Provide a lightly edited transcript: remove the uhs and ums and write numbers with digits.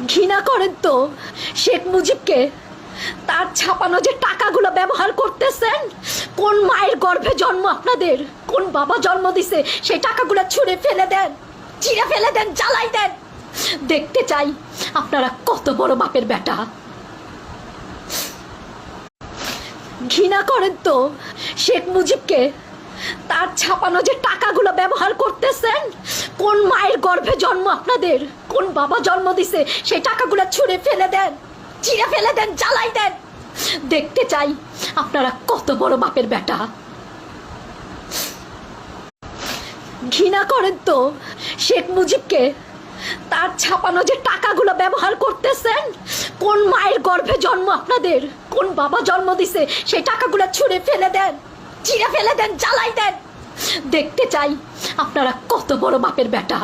ঘৃণা করেন তো শেখ মুজিবকে? তার ছাপানো যে টাকাগুলো ব্যবহার করতেছেন, কোন মায়ের গর্ভে জন্ম আপনাদের, কোন বাবা জন্ম দিছে, সেই টাকাগুলো ছুঁড়ে ফেলে দেন, চিড়ে ফেলে দেন, জ্বালাই দেন। দেখতে চাই আপনারা কত বড় বাপের বেটা। ঘৃণা করেন তো শেখ মুজিবকে? তার ছাপানো যে টাকাগুলো ব্যবহার করতেছেন, কোন মায়ের গর্ভে জন্ম আপনাদের, কোন বাবা জন্ম দিছে, সেই টাকাগুলো ছুঁড়ে ফেলে দেন, চিড়ে ফেলে দেন, জ্বালাই দেন। দেখতে চাই আপনারা কত বড় বাপের বেটা। ঘৃণা করেন তো শেখ মুজিবকে? তার ছাপানো যে টাকাগুলো ব্যবহার করতেছেন, কোন মায়ের গর্ভে জন্ম আপনাদের, কোন বাবা জন্ম দিছে, সেই টাকাগুলো ছুঁড়ে ফেলে দেন, চিড়ে ফেলে দেন, জ্বালাই দেন। দেখতে চাই আপনারা কত বড় বাপের বেটা।